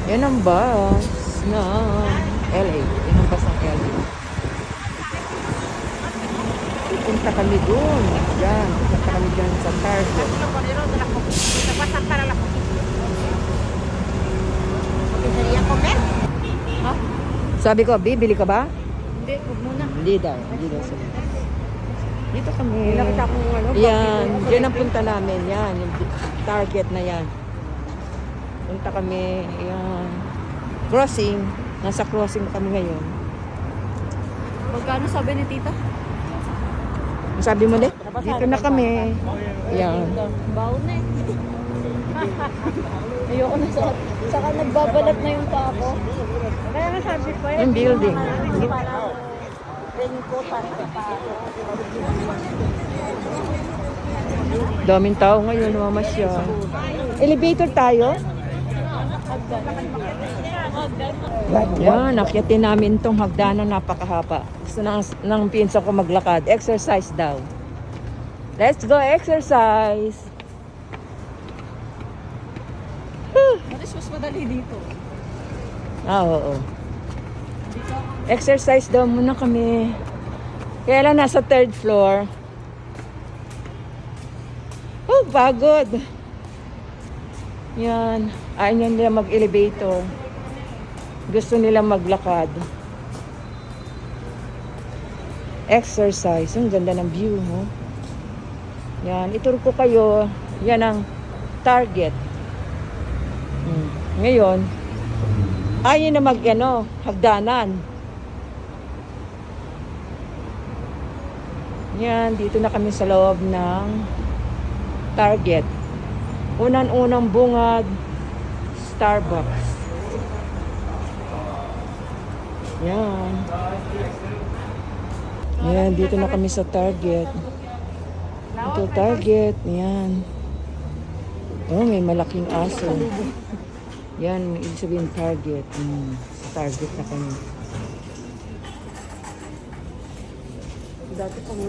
Yan ang bus ng LA. Yan ang bus ng LA. Pupunta kami dun. Yan. Pupunta kami dyan sa Target. Ha? Sabi ko, bibili ka ba? Hindi, huwag muna. Hindi daw. Hindi daw. Dito kami. Nakita ko ano. Yan. Yan ang punta namin. Yan. Yung Target na yan. Punta kami. Yan. Crossing. Nasa crossing kami ngayon. Magkano sabi ni tita? Sabi mo din? Dito na kami. Yan. Baon na eh. Ayoko na sa... Saka nagbabalat na yung paa ko. Kaya nga sabi ko Yung building. Raincoat para sa paa ko. Daming tao ngayon. Mamasyal. Elevator tayo? Yan. Nakyatin namin tong hagdanan napakahaba. Gusto ng pinsa ko maglakad. Exercise daw. Let's go exercise. Maris, mas madali dito. Oo. Exercise daw muna kami. Kaya lang nasa third floor. Oh, pagod. Yan. Ayaw nila mag-elevator. Gusto nila maglakad. Exercise. Ang ganda ng view, no? Yan. Ituro ko kayo. Yan ang Target. Ngayon, ayaw na hagdanan. Yan, dito na kami sa loob ng Target. Unang-unang bungad, Starbucks. Yan. Yan, dito na kami sa Target. Ito, Target. Yan. Oh, may malaking aso. Yan, may ibig sabihin Target. Sa Target na kami.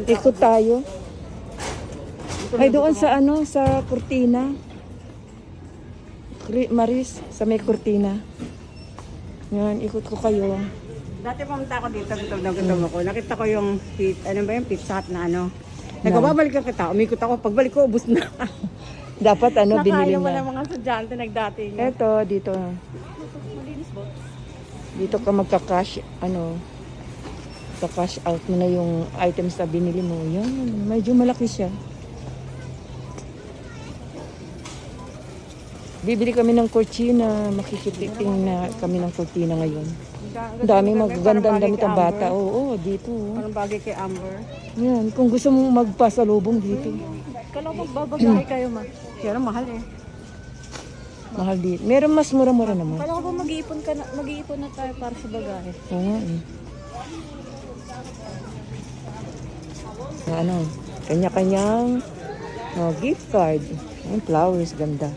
Ikot tayo. Ay, doon sa sa kurtina. Maris, sa may kurtina. Yan, ikot ko kayo. Dati pumunta ako dito, gutom ako. Nakita ko yung Pizza Hut na ano. Nagbabalik ang kita, umikot ako. Pagbalik ko, ubus na. Dapat binili Nakainom mo na. ng mga estudyante nagdating. Eto, dito. Dito ka magka-cash, ka-cash out mo na yung items na binili mo. Yan, medyo malaki siya. Bibili kami ng kurtina. Makikipiting na kami ng kurtina ngayon. Ang daming magagandang damit ang bata. Oo, dito. Parang bagay kay Amber. Yan, kung gusto mong magpasalubong dito. Kala ko magbabagay kayo, ma. Kaya mahal eh. Mahal dito. Meron mas mura-mura naman. Kala ko ba mag-iipon na tayo para sa bagahe. Oo nga eh. Kanya-kanyang gift card. Yung flowers, ganda.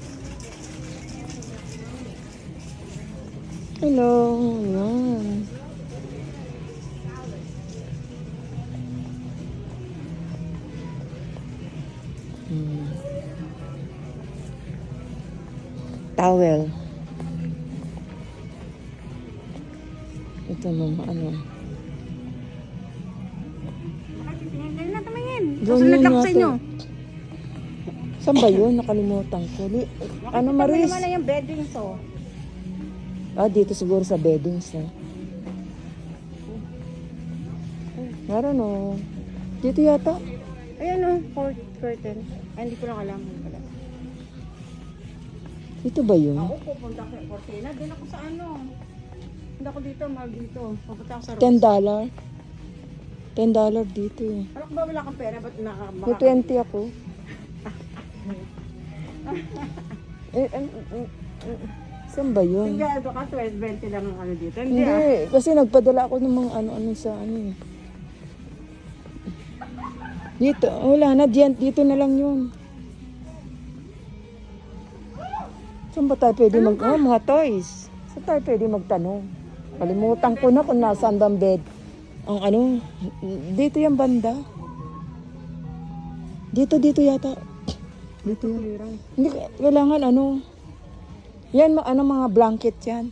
Hello. Yan. Towel. Ito mga Tingnan na tumingin. Doon Susunod yun lang sa yata. inyo. Saan ba yun? Nakalimutan ko. Maris? Naman na yung bedding so. Dito siguro sa beddings na. Meron o. Dito yata. Ayan curtain. Ay, hindi ko lang alam. Dito ba yun? Ako pupunta ko sa Cortina. Doon ako sa Hindi ako dito, mahal dito. Pupunta ako sa Rose. $10. $10 dito eh. Alam ko ba wala kang pera? Ba't May 20 ako. Saan ba yun? Hindi, ka 12.20 lang ang dito. Hindi Hindi, kasi nagpadala ako ng mga ano sa eh. Dito, wala na, dito na lang yun. Saan ba tayo pwede mga toys? Saan tayo pwede magtanong? Kalimutan ko na kung nasaan bang bed. Ang dito yung banda. Dito yata. Dito yan. Hindi, kailangan Yan, ano mga blanket yan.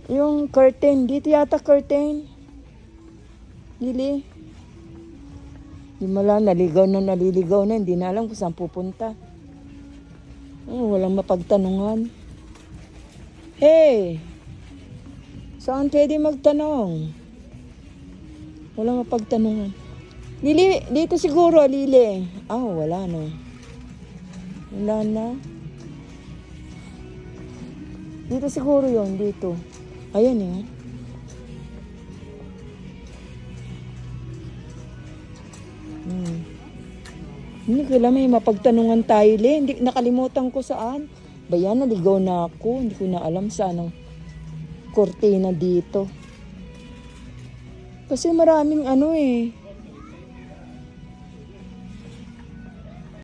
Yung curtain. Dito yata curtain. Lili. Di mala, naliligaw na. Hindi na alam kung saan pupunta. Oh, walang mapagtanungan. Hey! Saan pwede magtanong? Walang mapagtanungan. Lili, dito siguro, Lili. Wala no. Wala na. Dito siguro yon dito. Ayan eh. Hindi ko alam, may mapagtanungan tayo, Le. Hindi, nakalimutan ko saan. Bayan, naligaw na ako. Hindi ko na alam saan ang kortina dito. Kasi maraming ano eh.